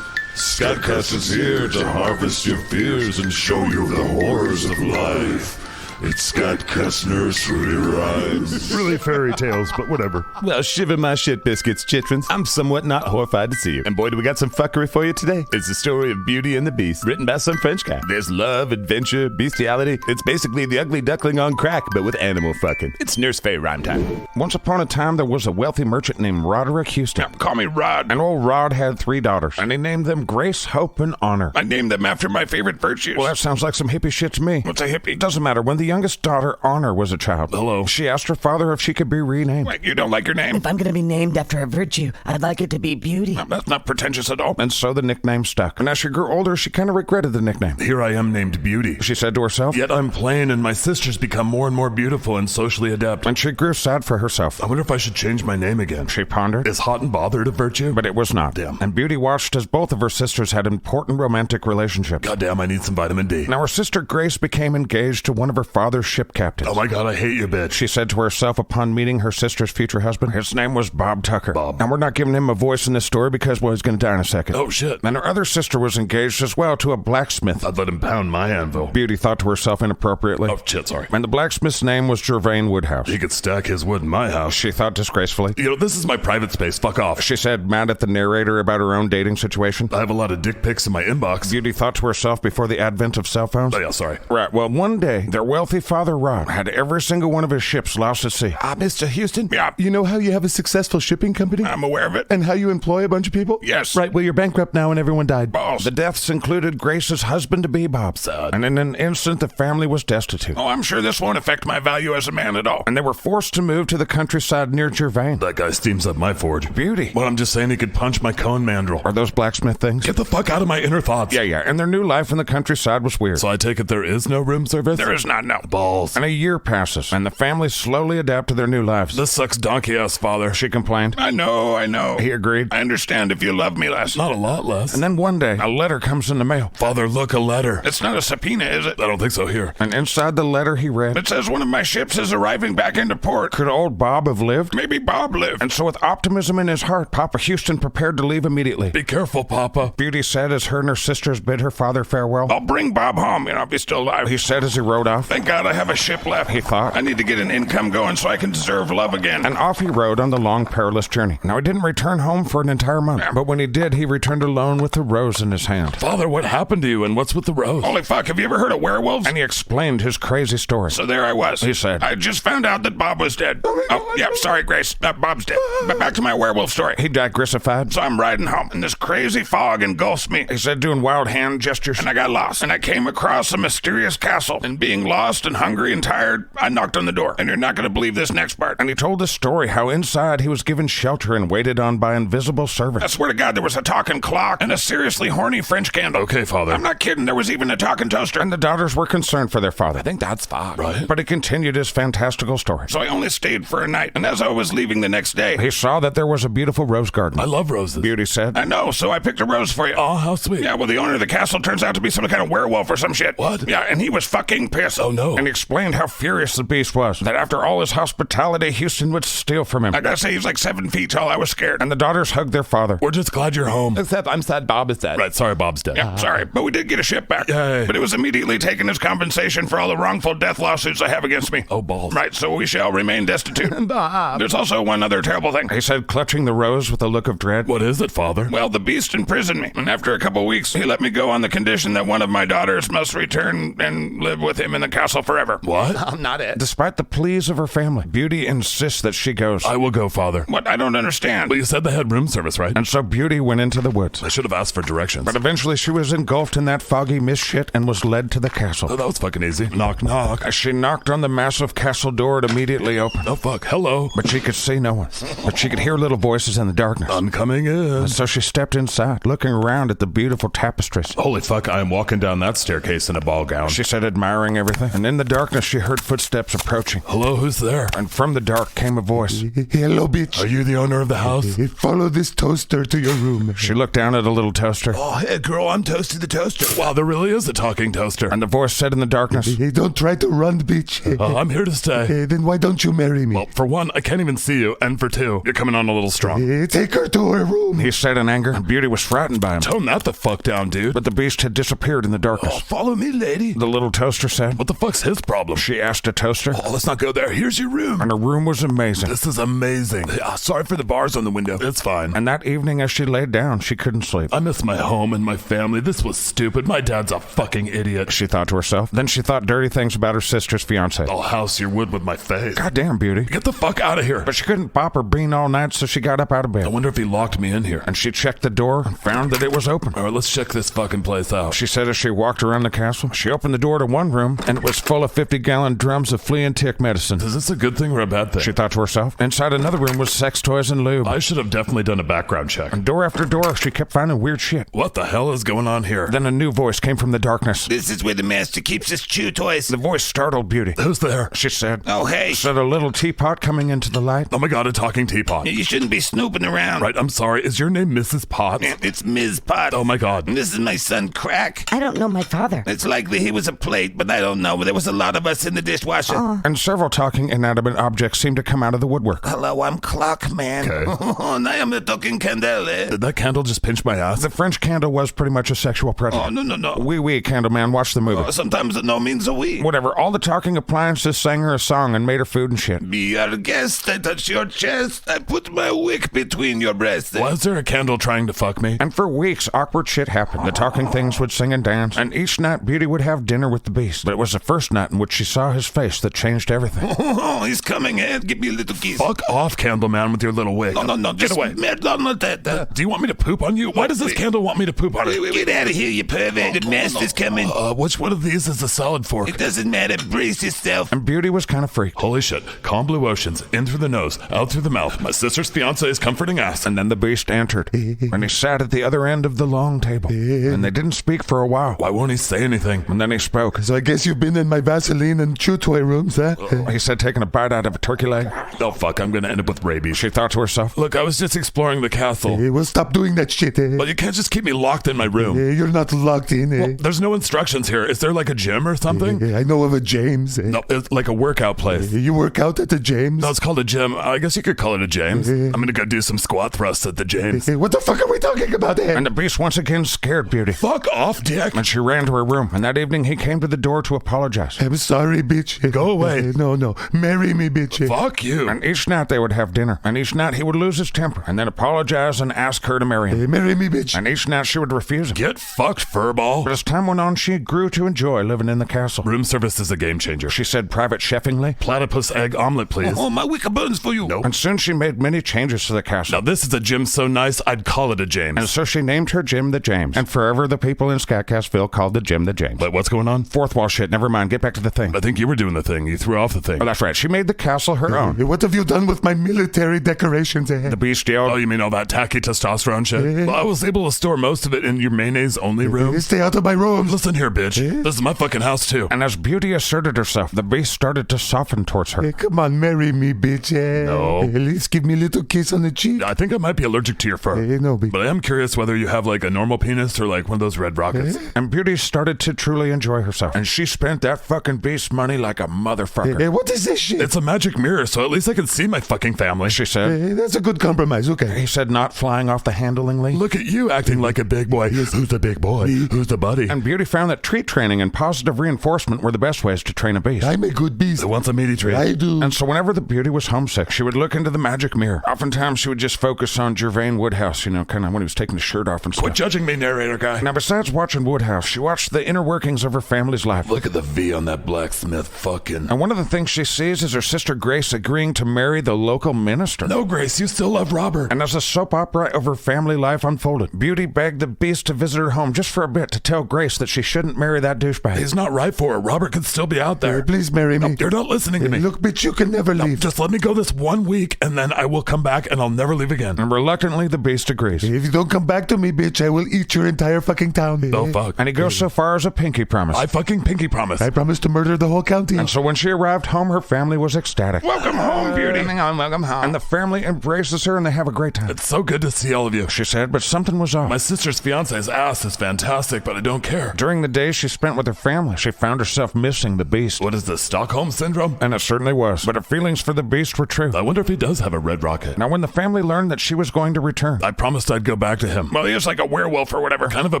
SKATCAST is here to harvest your fears and show you the horrors of life. It's SKATCAST Nursery Rhymes. Really fairy tales, but whatever. Well, shiver my shit biscuits, chitrins. I'm somewhat not horrified to see you. And boy, do we got some fuckery for you today. It's the story of Beauty and the Beast, written by some French guy. There's love, adventure, bestiality. It's basically the ugly duckling on crack, but with animal fucking. It's Nurse Fairy Rhyme time. Once upon a time, there was a wealthy merchant named Roderick Houston. Call me Rod. And old Rod had 3 daughters, and he named them Grace, Hope, and Honor. I named them after my favorite virtues. Well, that sounds like some hippie shit to me. What's a hippie? Doesn't matter. When the youngest daughter, Honor, was a child, she asked her father if she could be renamed. Wait, you don't like your name? If I'm going to be named after a virtue, I'd like it to be Beauty. That's not pretentious at all. And so the nickname stuck. And as she grew older, she kind of regretted the nickname. Here I am named Beauty. She said to herself. Yet I'm plain and my sisters become more and more beautiful and socially adept. And she grew sad for herself. I wonder if I should change my name again. She pondered. Is hot and bothered a virtue? But it was not. Damn. And Beauty watched as both of her sisters had important romantic relationships. Goddamn, I need some vitamin D. Now her sister Grace became engaged to one of her father's ship captains. Oh my god, I hate you, bitch. She said to herself upon meeting her sister's future husband. His name was Bob Tucker. Bob. Now we're not giving him a voice in this story because, well, he's going to die in a second. Oh shit. And her other sister was engaged as well to a blacksmith. I'd let him pound my anvil. Beauty thought to herself inappropriately. Oh shit, sorry. And the blacksmith's name was Gervain Woodhouse. He could stack his wood in my house. She thought disgracefully. You know, this is my private space. Fuck off. She said, mad at the narrator about her own dating situation. I have a lot of dick pics in my inbox. Beauty thought to herself before the advent of cell phones. Oh yeah, sorry. Right, well, one day, their wealthy father Rod had every single one of his ships lost at sea. Mr. Houston? Yeah. You know how you have a successful shipping company? I'm aware of it. And how you employ a bunch of people? Yes. Right, well, you're bankrupt now and everyone died. Balls. The deaths included Grace's husband-to-be, Bob. Sad. And in an instant, the family was destitute. Oh, I'm sure this won't affect my value as a man at all. And they were forced to move to the countryside near Gervain. That guy steams up my forge. Beauty. Well, I'm just saying he could punch my cone mandrel. Are those blacksmith things? Get the fuck out of my inner thoughts. Yeah. And their new life in the countryside was weird. So I take it there is no room service? There is not, no. Balls. And a year passes, and the family slowly adapt to their new lives. This sucks donkey-ass, Father. She complained. I know. He agreed. I understand if you love me less. Not a lot less. And then one day, a letter comes in the mail. Father, look, a letter. It's not a subpoena, is it? I don't think so. Here. And inside the letter he read, it says one of my ships is arriving back into port. Could old Bob have lived? Maybe Bob lived. And so with optimism in his heart, Papa Houston prepared to leave immediately. Be careful, Papa. Beauty said as her and her sisters bid her father farewell. I'll bring Bob home, and I'll be still alive, he said as he rode off. Thank God I have a ship left, he thought. I need to get an income going so I can deserve love again. And off he rode on the long, perilous journey. Now, he didn't return home for an entire month, but when he did, he returned alone with a rose in his hand. Father, what happened to you, and what's with the rose? Holy fuck, have you ever heard of werewolves? And he explained his crazy story. So there I was, he said. I just found out that Bob was dead. Oh, yeah, sorry, Grace. Bob's dead. But back to my werewolf story. He digressified. So I'm riding home, and this crazy fog engulfs me, he said, doing wild hand gestures. And I got lost, and I came across a mysterious castle. And being lost and hungry and tired, I knocked on the door. And you're not going to believe this next part. And he told the story how inside he was given shelter and waited on by invisible servants. I swear to God, there was a talking clock and a seriously horny French candle. Okay, Father. I'm not kidding. There was even a talking toaster. And the daughters were concerned for their father. I think that's fine. Right. But he continued his fantastical story. So I only stayed for a night. And as I was leaving the next day, he saw that there was a beautiful rose garden. I love roses. Beauty said. I know, so I picked a rose for you. Oh, how sweet. Yeah, well, the owner of the castle turns out to be some kind of werewolf or some shit. What? Yeah, and he was fucking pissed. Oh, no. And he explained how furious the beast was. That after all his hospitality, Houston would steal from him. I gotta say, he was like 7 feet tall. I was scared. And the daughters hugged their father. We're just glad you're home. Except I'm sad Bob is dead. Right, sorry, Bob's dead. Yeah, sorry. But we did get a ship back. Yay. But it was immediately taken as compensation for all the wrongful death lawsuits I have against me. Oh, balls. Right, so we shall remain destitute. Bob. There's also one other terrible thing, he said, clutching the rose with a look of dread. What is it, Father? Well, the beast imprisoned me, and after a couple weeks, he let me go on the condition that one of my daughters must return and live with him in the castle forever. What? I'm not it. Despite the pleas of her family, Beauty insists that she goes. I will go, Father. What? I don't understand. But you said they had room service, right? And so Beauty went into the woods. I should have asked for directions. But eventually she was engulfed in that foggy mist shit and was led to the castle. Oh, that was fucking easy. Knock, knock. As she knocked on the massive castle door, it immediately opened. Oh, fuck. Hello. But she could see no one. But she could hear little voices in the darkness. I'm coming in. And so she stepped inside, looking around at the beautiful tapestries. Holy fuck, I am walking down that staircase in a ball gown. She said, admiring everything. And in the darkness, she heard footsteps approaching. Hello, who's there? And from the dark came a voice. Hello, bitch. Are you the owner of the house? Follow this toaster to your room. She looked down at a little toaster. Oh, hey, girl, I'm Toasty the Toaster. Wow, there really is a talking toaster. And the voice said in the darkness, Hey, don't try to run, bitch. I'm here to stay. Then why don't you marry me? Well, for one, I can't even see you. And for two, you're coming on a little strong. Take her to her room. He said in anger. Beauty was frightened by him. Tone that the fuck down, dude. But the beast had disappeared in the darkness. Oh, follow me, lady. The little toaster said. What the fuck's his problem? She asked a toaster. Oh, let's not go there. Here's your room. And her room was amazing. This is amazing. Sorry for the bars on the window. It's fine. And that evening as she laid down, she couldn't sleep. I miss my home and my family. This was stupid. My dad's a fucking idiot. She thought to herself. Then she thought dirty things about her sister's fiance. I'll house your wood with my face. Goddamn, Beauty. Get the fuck out of here. But she couldn't pop her bean all night, so she got up out of bed. I wonder if he locked me in here. And she checked the door and found that it was open. All right, let's check this fucking place out. She said as she walked around the castle. She opened the door to one room, and it was full of 50-gallon drums of flea and tick medicine. Is this a good thing or a bad thing? She thought to herself. Inside another room was sex toys and lube. I should have definitely done a background check. And door after door, she kept finding weird shit. What the hell is going on here? Then a new voice came from the darkness. This is where the master keeps his chew toys. The voice startled Beauty. Who's there? She said. Oh, hey. Said a little teapot coming into the light. Oh my God, a talking teapot. You shouldn't be snooping around. Right, I'm sorry. Is your name Mrs. Potts? It's Ms. Potts. Oh my God. And this is my son, Crack. I don't know my father. It's likely he was a plate, but I don't know. There was a lot of us in the dishwasher. And several talking inanimate objects seemed to come out of the woodwork. Hello, I'm Clockman. Okay. And I am the talking candle. Did that candle just pinch my ass? The French candle was pretty much a sexual predator. Oh, no. Oui, Candleman, watch the movie. Sometimes a no means a we. Whatever, all the talking appliances sang her a song and made her food and shit. Be our guest, I touch your chest, I put my wick between your breasts. Was there a candle trying to fuck me? And for weeks, awkward shit happened. The talking things would sing and dance, and each night Beauty would have dinner with the beast. But it was the first first night in which she saw his face that changed everything. Oh, he's coming, Ed. Give me a little kiss. Fuck off, Candleman, with your little wig. No, Get away. Do you want me to poop on you? Why does this candle want me to poop on it? Get out of here, you pervert. The master's coming. Which one of these is the solid fork? It doesn't matter. Brace yourself. And Beauty was kind of freaked. Holy shit. Calm blue oceans. In through the nose, out through the mouth. My sister's fiance's comforting ass. And then the beast entered. And he sat at the other end of the long table. And they didn't speak for a while. Why won't he say anything? And then he spoke. So I guess you've been in my Vaseline and chew toy rooms, huh? He said, taking a bite out of a turkey leg. Oh, fuck, I'm gonna end up with rabies. She thought to herself, Look, I was just exploring the castle. Well, stop doing that shit. Well, you can't just keep me locked in my room. You're not locked in. Well, there's no instructions here. Is there like a gym or something? I know of a James. No, it's like a workout place. You work out at the James? No, it's called a gym. I guess you could call it a James. I'm gonna go do some squat thrusts at the James. What the fuck are we talking about here? And the beast once again scared Beauty. Fuck off, Dick. And she ran to her room. And that evening he came to the door to apologize. I'm sorry, bitch. Go away. No. Marry me, bitch. Fuck you. And each night they would have dinner. And each night he would lose his temper. And then apologize and ask her to marry him. Marry me, bitch. And each night she would refuse him. Get fucked, furball. But as time went on, she grew to enjoy living in the castle. Room service is a game changer. She said private chefingly, Platypus egg omelet, please. Oh, my wicker buns for you. Nope. And soon she made many changes to the castle. Now this is a gym so nice, I'd call it a James. And so she named her gym the James. And forever the people in Scatcastville called the gym the James. But what's going on? Fourth wall shit, never mind, get back to the thing. I think you were doing the thing. You threw off the thing. Oh, that's right, she made the castle her own. What have you done with my military decorations? The beast yelled. Oh, you mean all that tacky testosterone shit? Well, I was able to store most of it in your mayonnaise-only room. Stay out of my room. Listen here, bitch. This is my fucking house, too. And as Beauty asserted herself, the beast started to soften towards her. Come on, marry me, bitch. No. At least give me a little kiss on the cheek. I think I might be allergic to your fur. No, bitch. But I am curious whether you have like a normal penis or like one of those red rockets. And Beauty started to truly enjoy herself. And she spent that fucking beast money like a motherfucker. What is this shit? It's a magic mirror, so at least I can see my fucking family, she said. That's a good compromise, okay. He said, not flying off the handlingly. Look at you acting like a big boy. Who's the big boy? Who's the buddy? And Beauty found that treat training and positive reinforcement were the best ways to train a beast. I'm a good beast. Who wants a meaty treat? I do. And so whenever the Beauty was homesick, she would look into the magic mirror. Oftentimes she would just focus on Gervain Woodhouse, kind of when he was taking his shirt off and stuff. Quit judging me, narrator guy. Now, besides watching Woodhouse, she watched the inner workings of her family's life. Look at the V on that blacksmith fucking. And one of the things she sees is her sister Grace agreeing to marry the local minister. No, Grace, you still love Robert. And as the soap opera of her family life unfolded, Beauty begged the beast to visit her home just for a bit to tell Grace that she shouldn't marry that douchebag. He's not right for her. Robert could still be out there. Please marry me. No, you're not listening to me. Look, bitch, you can never leave. Just let me go this 1 week, and then I will come back, and I'll never leave again. And reluctantly, the beast agrees. If you don't come back to me, bitch, I will eat your entire fucking town. Oh, fuck. And he goes so far as a pinky promise. I fucking pinky promise. I promise to murder the whole county. And so when she arrived home, her family was ecstatic. Welcome home, Beauty. Welcome home. And the family embraces her and they have a great time. It's so good to see all of you, she said, but something was off. My sister's fiance's ass is fantastic, but I don't care. During the days she spent with her family, she found herself missing the beast. What is this, Stockholm Syndrome? And it certainly was. But her feelings for the beast were true. I wonder if he does have a red rocket. Now, when the family learned that she was going to return, I promised I'd go back to him. Well, he is like a werewolf or whatever. Kind of a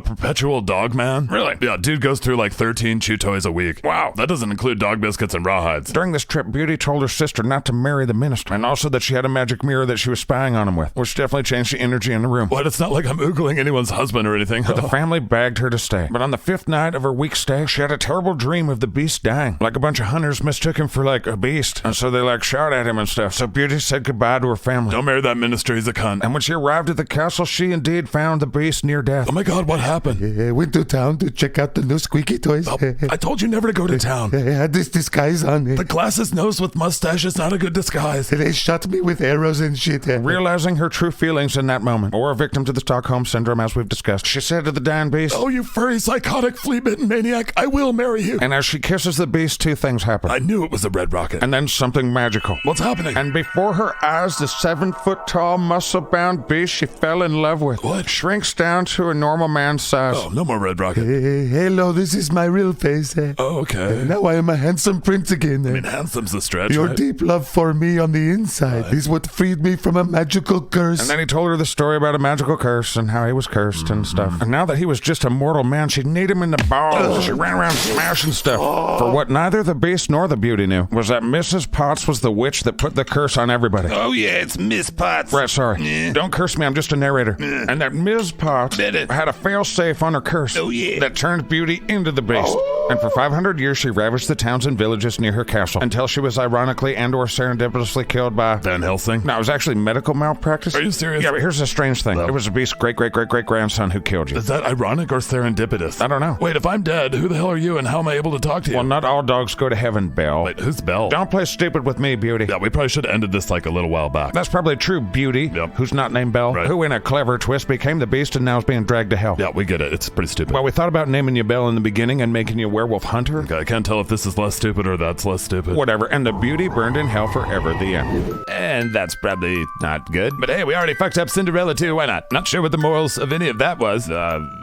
perpetual dog man. Really? Yeah, dude goes through like 13 chew toys a week. Wow. That doesn't include dog biscuits and rawhides. During this trip, Beauty told her sister not to marry the minister, and also that she had a magic mirror that she was spying on him with, which definitely changed the energy in the room. What? It's not like I'm oogling anyone's husband or anything. But the family begged her to stay. But on the 5th night of her week stay, she had a terrible dream of the beast dying. Like a bunch of hunters mistook him for like a beast, and so they shot at him and stuff. So Beauty said goodbye to her family. Don't marry that minister, he's a cunt. And when she arrived at the castle, she indeed found the beast near death. Oh my god, what happened? I went to town to check out the new squeaky toys. Oh, I told you never to go to town. I had this disguise on. The glasses nose with mustache is not a good disguise. They shot me with arrows and shit. Realizing her true feelings in that moment, or a victim to the Stockholm Syndrome as we've discussed, she said to the dying beast, "Oh, you furry, psychotic, flea-bitten maniac, I will marry you." And as she kisses the beast, two things happen. I knew it was a red rocket. And then something magical. What's happening? And before her eyes, the 7-foot-tall, muscle-bound beast she fell in love with shrinks down to a normal man's size. Oh, no more red rocket. Hello, this is my real face. Oh, okay. Now I am a handsome prince again. I mean, handsome's the stretch, Your right? deep love for me on the inside is what freed me from a magical curse. And then he told her the story about a magical curse and how he was cursed and stuff. And now that he was just a mortal man, she'd kneed him in the balls. She ran around smashing stuff. For what neither the beast nor the beauty knew was that Mrs. Potts was the witch that put the curse on everybody. Oh, yeah, it's Miss Potts. Right, sorry. Yeah. Don't curse me, I'm just a narrator. And that Ms. Potts had a fail-safe on her curse that turned Beauty into the beast. And for 500 years, she ravaged the towns and villages near her castle until she was ironically and or serendipitously killed by Van Helsing? No, it was actually medical malpractice. Are you serious? Yeah, but here's the strange thing. It was a beast's great-great-great-great-grandson who killed you. Is that ironic or serendipitous? I don't know. Wait, if I'm dead, who the hell are you and how am I able to talk to you? Well, not all dogs go to heaven, Belle. Wait, who's Belle? Don't play stupid with me, Beauty. Yeah, we probably should have ended this like a little while back. That's probably true, Beauty. Yep. Who's not named Belle. Right. Who, in a clever twist, became the beast and now is being dragged to hell. Yeah, we get it. It's pretty stupid. Well, we thought about naming you Belle in the beginning and making you werewolf hunter. Okay, I can't tell if this is less stupid or that's less stupid. Whatever. And the Beauty burned in hell forever. The end. And that's probably not good. But hey, we already fucked up Cinderella too. Why not? Not sure what the morals of any of that was.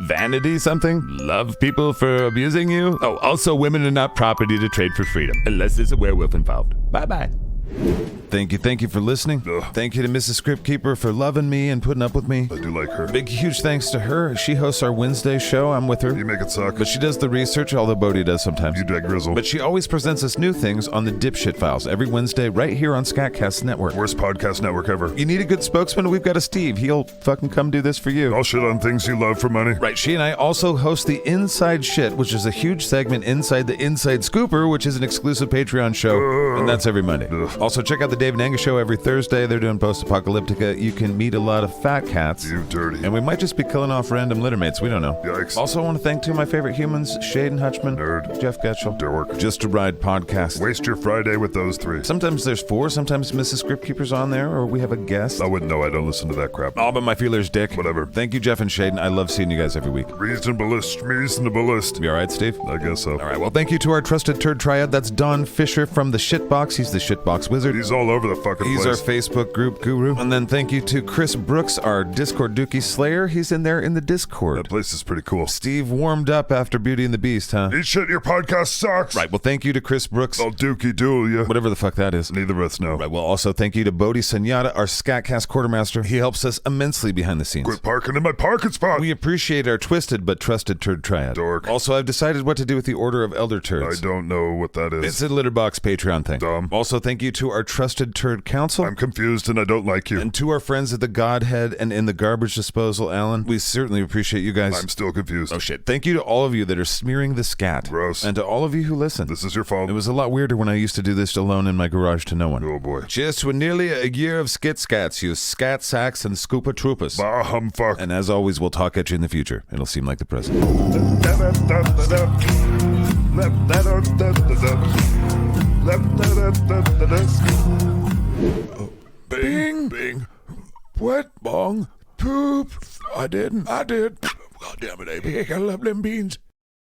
Vanity something? Love people for abusing you? Oh, also women are not property to trade for freedom. Unless there's a werewolf involved. Bye-bye. Thank you for listening. Thank you to Mrs. Script Keeper for loving me and putting up with me. I do like her. Big, huge thanks to her. She hosts our Wednesday show. I'm with her. You make it suck. But she does the research, although Bodhi does sometimes. You drag Grizzle. But she always presents us new things on the Dipshit Files every Wednesday right here on SKATCAST Network. Worst podcast network ever. You need a good spokesman? We've got a Steve. He'll fucking come do this for you. I'll shit on things you love for money. Right, she and I also host the Inside Shit, which is a huge segment inside the Inside Scooper, which is an exclusive Patreon show, and that's every Monday. Also, check out the Dave and Angus Show every Thursday. They're doing Post-Apocalyptica. You can meet a lot of fat cats. You dirty. And we might just be killing off random littermates. We don't know. Yikes. Also, I want to thank two of my favorite humans, Shaden Hutchman, Nerd, Jeff Getchell, Dork, Just to Ride podcast. Waste your Friday with those three. Sometimes there's four. Sometimes Mrs. Script Keeper's on there, or we have a guest. I wouldn't know. I don't listen to that crap. All but my feelers, dick. Whatever. Thank you, Jeff and Shaden. I love seeing you guys every week. Reasonablest. You all right, Steve? I guess so. All right. Well, thank you to our trusted turd triad. That's Don Fisher from the Shitbox. He's the Shitbox Wizard. He's all over the fucking He's place. our Facebook group guru. And then thank you to Chris Brooks, our Discord Dookie Slayer. He's in there in the Discord. That place is pretty cool. Steve warmed up after Beauty and the Beast, huh? Eat shit, your podcast sucks. Right. Well, thank you to Chris Brooks. I'll dookie duel you. Whatever the fuck that is. Neither of us know. Right. Well, also thank you to Bodhi Sunyata, our SKATCAST quartermaster. He helps us immensely behind the scenes. Quit parking in my parking spot. We appreciate our twisted but trusted turd triad. Dork. Also, I've decided what to do with the Order of Elder Turds. I don't know what that is. It's a Litterbox Patreon thing. Dumb. Also, thank you to our trusted turd council. I'm confused and I don't like you. And to our friends at the Godhead and in the garbage disposal, Alan. We certainly appreciate you guys. I'm still confused. Oh shit. Thank you to all of you that are smearing the scat. Gross. And to all of you who listen. This is your fault. It was a lot weirder when I used to do this alone in my garage to no one. Oh boy. Cheers to nearly a year of skit scats, you scat sacks and scoopa troopas. Bah humfuck. And as always, we'll talk at you in the future. It'll seem like the present. Bing, bing. What? Bong. Poop. I did. God damn it, Abe. I love them beans.